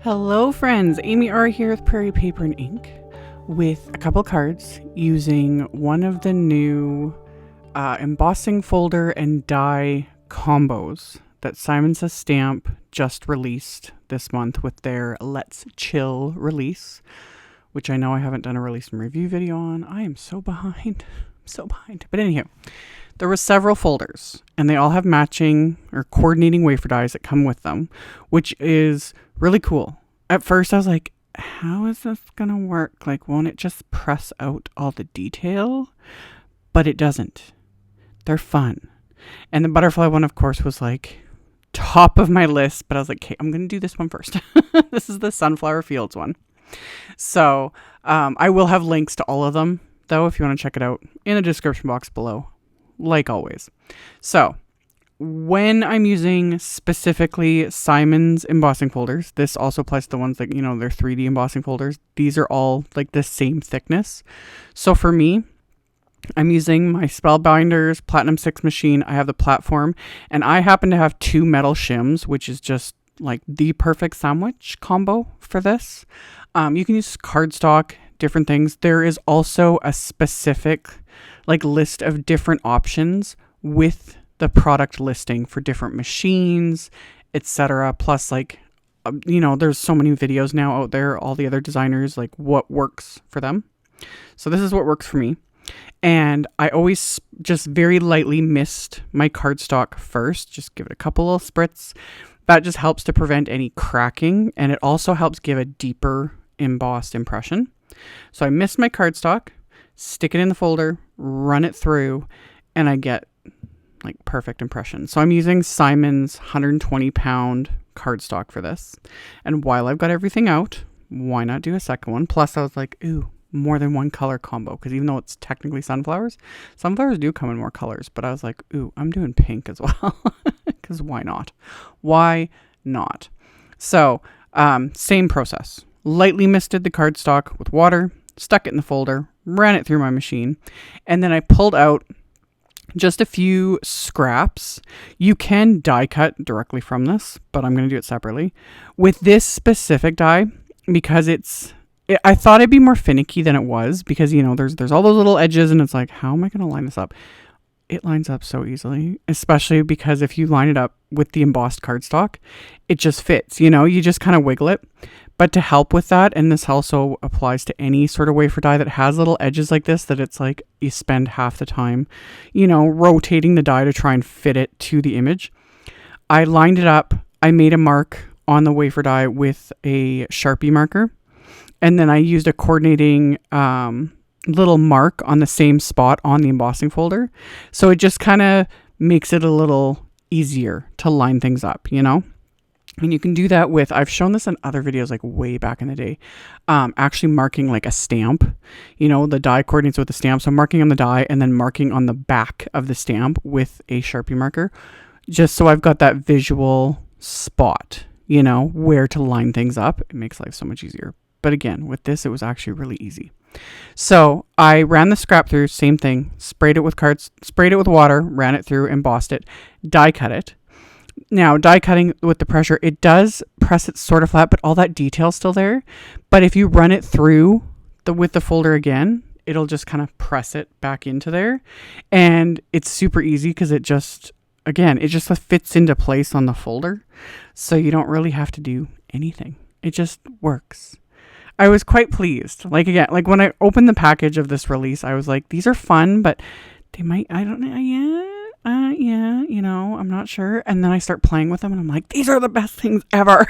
Hello friends, AmyR here with Prairie Paper and Ink with a couple cards using one of the new embossing folder and die combos that Simon Says Stamp just released this month with their Let's Chill release, which I know I haven't done a release and review video on. I am so behind. But anyhow, there were several folders and they all have matching or coordinating wafer dies that come with them, which is really cool. At first I was like, how is this gonna work? Like, won't it just press out all the detail? But it doesn't. They're fun. And the butterfly one, of course, was like top of my list, but I was like, okay, I'm gonna do this one first. This is the Sunflower Fields one. So I will have links to all of them, though, if you want to check it out in the description box below, like always. So when I'm using specifically Simon's embossing folders, this also applies to the ones that, you know, they're 3D embossing folders. These are all like the same thickness. So for me, I'm using my Spellbinders Platinum 6 machine. I have the platform, and I happen to have 2 metal shims, which is just like the perfect sandwich combo for this. You can use cardstock, different things. There is also a specific like list of different options with the product listing for different machines, etc. Plus, like, you know, there's so many videos now out there, all the other designers, like what works for them. So this is what works for me. And I always just very lightly mist my cardstock first, just give it a couple little spritz. That just helps to prevent any cracking, and it also helps give a deeper embossed impression. So I mist my cardstock, stick it in the folder, run it through, and I get like perfect impression. So I'm using Simon's 120 pound cardstock for this. And while I've got everything out, why not do a second one? Plus I was like, ooh, more than one color combo. Because even though it's technically sunflowers do come in more colors. But I was like, ooh, I'm doing pink as well. Because why not? Why not? So same process. Lightly misted the cardstock with water, stuck it in the folder, ran it through my machine, and then I pulled out just a few scraps. You can die cut directly from this, but I'm going to do it separately. With this specific die, because I thought it'd be more finicky than it was, because, you know, there's all those little edges, and it's like, how am I going to line this up? It lines up so easily, especially because if you line it up with the embossed cardstock, it just fits, you know, you just kind of wiggle it. But to help with that, and this also applies to any sort of wafer die that has little edges like this, that it's like you spend half the time, you know, rotating the die to try and fit it to the image. I lined it up. I made a mark on the wafer die with a Sharpie marker. And then I used a coordinating little mark on the same spot on the embossing folder. So it just kind of makes it a little easier to line things up, you know? And you can do that with, I've shown this in other videos like way back in the day, actually marking like a stamp, you know, the die coordinates with the stamp. So marking on the die and then marking on the back of the stamp with a Sharpie marker, just so I've got that visual spot, you know, where to line things up. It makes life so much easier. But again, with this, it was actually really easy. So I ran the scrap through, same thing, sprayed it with water, ran it through, embossed it, die cut it. Now, die cutting with the pressure, it does press it sort of flat, but all that detail's still there. But if you run it through with the folder again, it'll just kind of press it back into there. And it's super easy because it just fits into place on the folder. So you don't really have to do anything. It just works. I was quite pleased. Like, again, like when I opened the package of this release, I was like, these are fun, but they might, I don't know, yeah, you know, I'm not sure. And then I start playing with them and I'm like, these are the best things ever.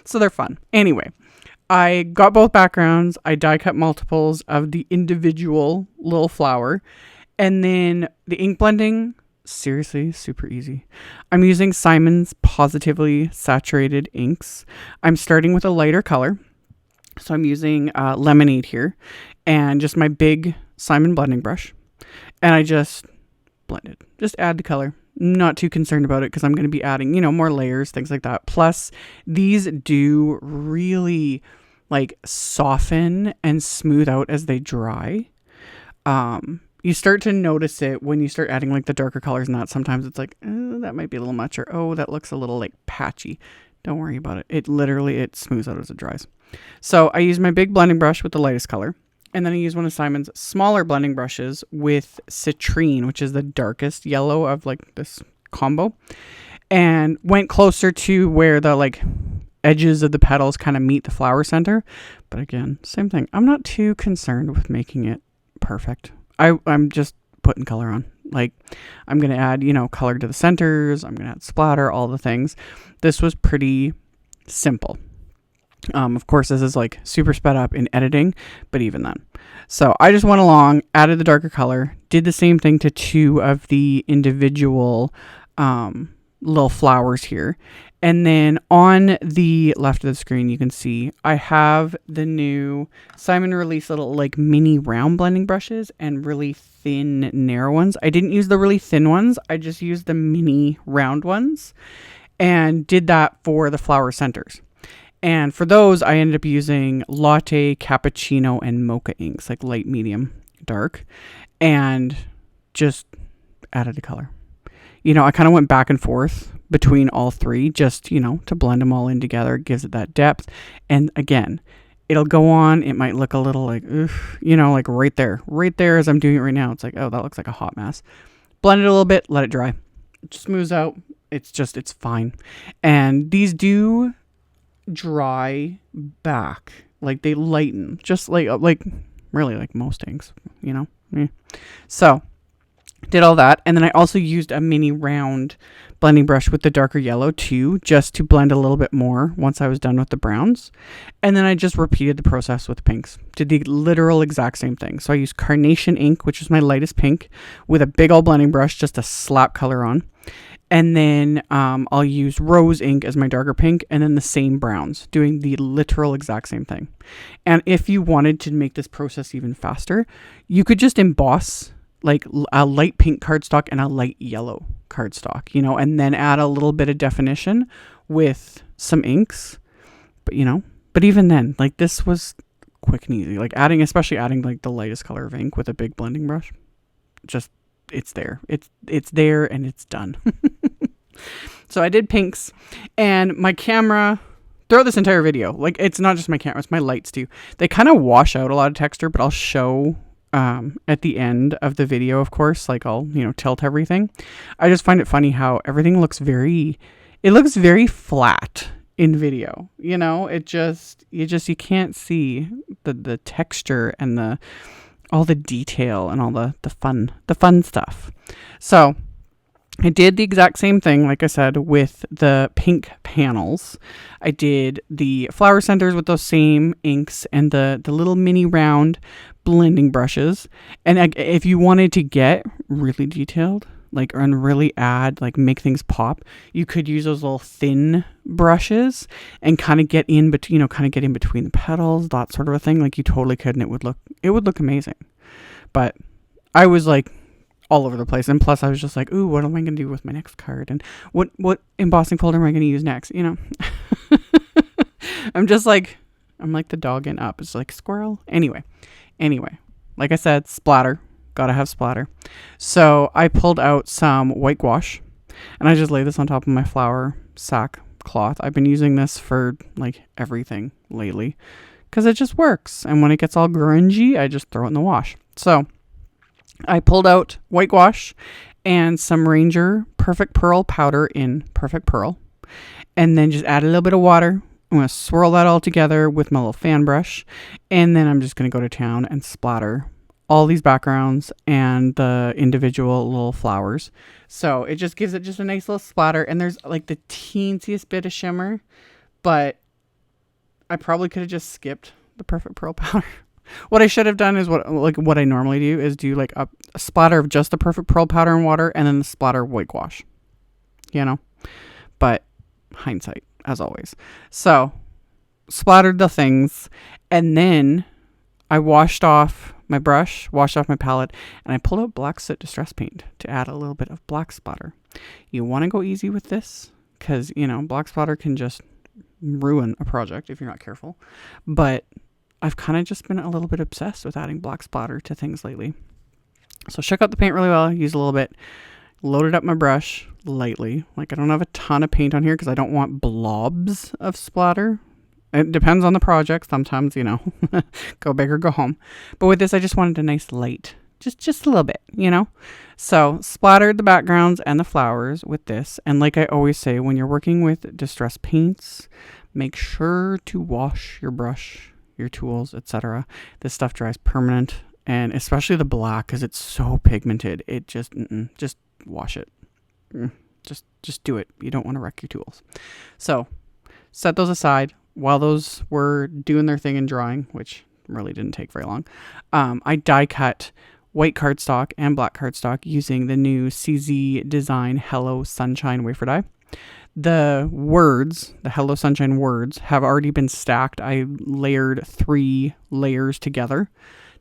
So they're fun. Anyway, I got both backgrounds. I die cut multiples of the individual little flower. And then the ink blending, seriously, super easy. I'm using Simon's Positively Saturated inks. I'm starting with a lighter color. So I'm using Lemonade here and just my big Simon blending brush. And I just blend it. Just add the color. Not too concerned about it because I'm going to be adding, you know, more layers, things like that. Plus, these do really like soften and smooth out as they dry. You start to notice it when you start adding like the darker colors and that. Sometimes it's like, oh, that might be a little much, or oh, that looks a little like patchy. Don't worry about it. It smooths out as it dries. So I use my big blending brush with the lightest color. And then I use one of Simon's smaller blending brushes with citrine, which is the darkest yellow of like this combo. And went closer to where the like edges of the petals kind of meet the flower center. But again, same thing. I'm not too concerned with making it perfect. I'm just putting color on. Like I'm going to add, color to the centers. I'm going to add splatter, all the things. This was pretty simple. Of course, this is like super sped up in editing, but even then. So I just went along, added the darker color, did the same thing to 2 of the individual little flowers here. And then on the left of the screen, you can see I have the new Simon released little like mini round blending brushes and really thin narrow ones. I didn't use the really thin ones. I just used the mini round ones and did that for the flower centers. And for those, I ended up using latte, cappuccino, and mocha inks, like light, medium, dark, and just added the color. I kind of went back and forth between all 3 just, to blend them all in together. It gives it that depth. And again, it'll go on. It might look a little like, like right there as I'm doing it right now. It's like, oh, that looks like a hot mess. Blend it a little bit, let it dry. It smooths out. It's fine. And these do dry back. Like they lighten, just like really like most inks, So did all that. And then I also used a mini round blending brush with the darker yellow too, just to blend a little bit more once I was done with the browns. And then I just repeated the process with the pinks. Did the literal exact same thing. So I used carnation ink, which is my lightest pink, with a big old blending brush just to slap color on. And then I'll use rose ink as my darker pink, and then the same browns, doing the literal exact same thing. And if you wanted to make this process even faster, you could just emboss like a light pink cardstock and a light yellow cardstock, and then add a little bit of definition with some inks. But even then, like this was quick and easy. Like especially adding like the lightest color of ink with a big blending brush. Just it's there. It's there and it's done. So I did pinks, and my camera throughout this entire video, like it's not just my camera, it's my lights too. They kind of wash out a lot of texture, but I'll show at the end of the video, of course, like I'll, tilt everything. I just find it funny how everything looks very flat in video. You can't see the texture and all the detail and all the fun stuff. So I did the exact same thing, like I said, with the pink panels. I did the flower centers with those same inks and the little mini round blending brushes. And if you wanted to get really detailed, and really make things pop, you could use those little thin brushes and kind of get in between the petals, that sort of a thing. Like you totally could, and it would look amazing. But I was like all over the place, and plus I was just like, ooh, what am I gonna do with my next card, and what embossing folder am I gonna use next? I'm like the dog in Up. It's like squirrel. Anyway, like I said, splatter. Gotta have splatter. So I pulled out some white gouache, and I just laid this on top of my flower sack cloth. I've been using this for like everything lately because it just works. And when it gets all grungy, I just throw it in the wash. So I pulled out white gouache and some Ranger Perfect Pearl powder in Perfect Pearl, and then just add a little bit of water. I'm going to swirl that all together with my little fan brush, and then I'm just going to go to town and splatter all these backgrounds and the individual little flowers. So it just gives it just a nice little splatter, and there's like the teensiest bit of shimmer, but I probably could have just skipped the Perfect Pearl powder. What I should have done is what I normally do is do like a splatter of just the Perfect Pearl powder and water, and then the splatter of white gouache, but hindsight as always. So splattered the things, and then I washed off my brush, washed off my palette, and I pulled out Black Soot Distress Paint to add a little bit of black splatter. You want to go easy with this because, black splatter can just ruin a project if you're not careful. But I've kind of just been a little bit obsessed with adding black splatter to things lately. So shook up the paint really well, used a little bit, loaded up my brush, lightly. Like, I don't have a ton of paint on here because I don't want blobs of splatter. It depends on the project. Sometimes, you know, go big or go home. But with this, I just wanted a nice light. Just a little bit, you know? So splattered the backgrounds and the flowers with this. And like I always say, when you're working with distress paints, make sure to wash your brush, your tools, etc. This stuff dries permanent, and especially the black because it's so pigmented. It just wash it. Just do it. You don't want to wreck your tools. So set those aside while those were doing their thing and drying, which really didn't take very long. I die cut white cardstock and black cardstock using the new CZ Design Hello Sunshine wafer die. The words, the Hello Sunshine words, have already been stacked. I layered 3 layers together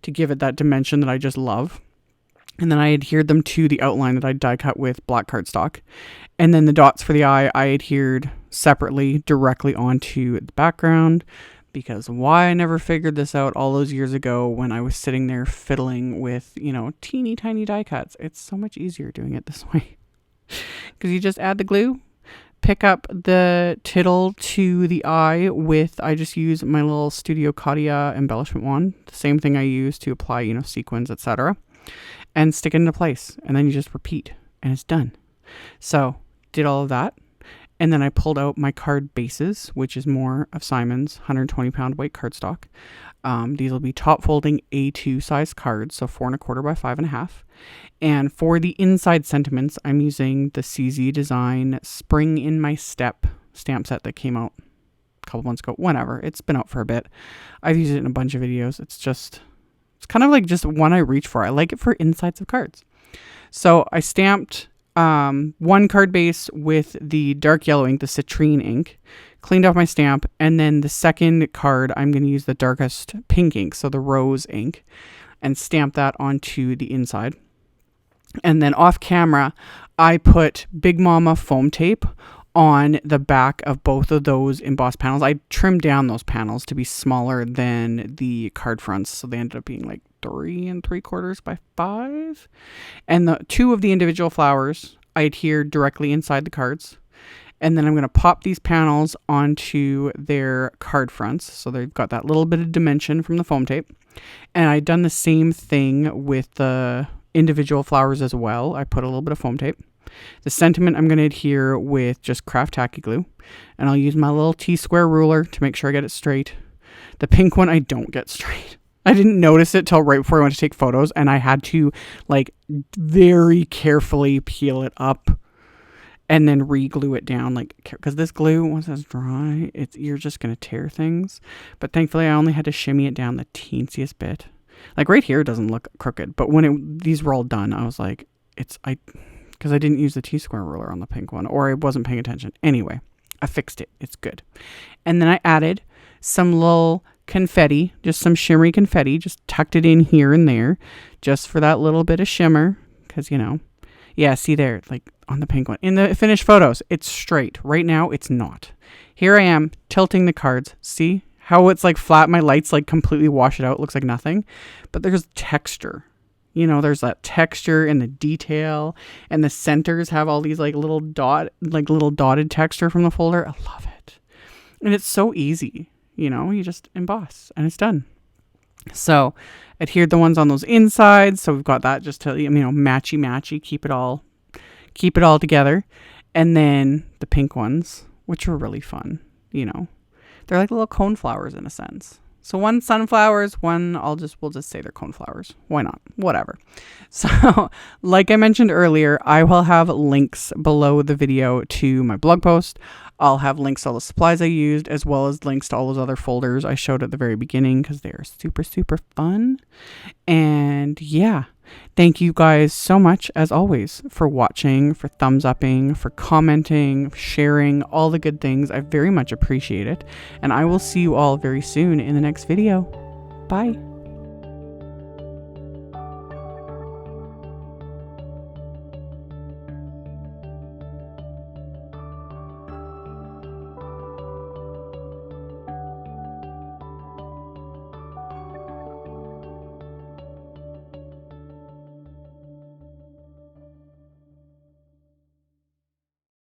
to give it that dimension that I just love. And then I adhered them to the outline that I die cut with black cardstock. And then the dots for the eye, I adhered separately directly onto the background, because why I never figured this out all those years ago when I was sitting there fiddling with, you know, teeny tiny die cuts. It's so much easier doing it this way because you just add the glue, pick up the tittle to the eye with, I just use my little Studio Caudia embellishment wand, the same thing I use to apply, you know, sequins, etc., and stick it into place. And then you just repeat and it's done. So did all of that. And then I pulled out my card bases, which is more of Simon's 120 pound weight cardstock. These will be top folding A2 size cards, so 4 1/4 by 5 1/2. And for the inside sentiments, I'm using the CZ Design Spring in My Step stamp set that came out a couple months ago. Whenever, it's been out for a bit. I've used it in a bunch of videos. It's kind of like just one I reach for. I like it for insides of cards. So I stamped one card base with the dark yellow ink, the citrine ink, cleaned off my stamp, and then the second card I'm going to use the darkest pink ink, so the rose ink, and stamp that onto the inside. And then off camera, I put Big Mama foam tape on the back of both of those embossed panels. I trimmed down those panels to be smaller than the card fronts, so they ended up being like 3 3/4 by 5. And the 2 of the individual flowers I adhered directly inside the cards. And then I'm going to pop these panels onto their card fronts, so they've got that little bit of dimension from the foam tape. And I've done the same thing with the individual flowers as well. I put a little bit of foam tape. The sentiment I'm going to adhere with just craft tacky glue, and I'll use my little T-square ruler to make sure I get it straight. The pink one I don't get straight. I didn't notice it till right before I went to take photos, and I had to like very carefully peel it up and then re-glue it down, like, because this glue, once it's dry, you're just going to tear things. But thankfully I only had to shimmy it down the teensiest bit. Like right here it doesn't look crooked, but when these were all done, I was like, because I didn't use the T-square ruler on the pink one, or I wasn't paying attention. Anyway, I fixed it. It's good. And then I added some little confetti, just some shimmery confetti, just tucked it in here and there, just for that little bit of shimmer. Because, you know, yeah, see there, like on the pink one. In the finished photos, it's straight. Right now, it's not. Here I am tilting the cards. See how it's like flat? My lights like completely wash it out. It looks like nothing. But there's texture. You know, there's that texture and the detail, and the centers have all these like little dotted texture from the folder. I love it. And it's so easy. You know, you just emboss and it's done. So adhered the ones on those insides. So we've got that just to, you know, matchy, keep it all together. And then the pink ones, which were really fun. You know, they're like little cone flowers in a sense. So one sunflowers, one we'll just say they're coneflowers. Why not? Whatever. So like I mentioned earlier, I will have links below the video to my blog post. I'll have links to all the supplies I used, as well as links to all those other folders I showed at the very beginning, because they're super, super fun. And yeah, thank you guys so much, as always, for watching, for thumbs upping, for commenting, sharing, all the good things. I very much appreciate it. And I will see you all very soon in the next video. Bye.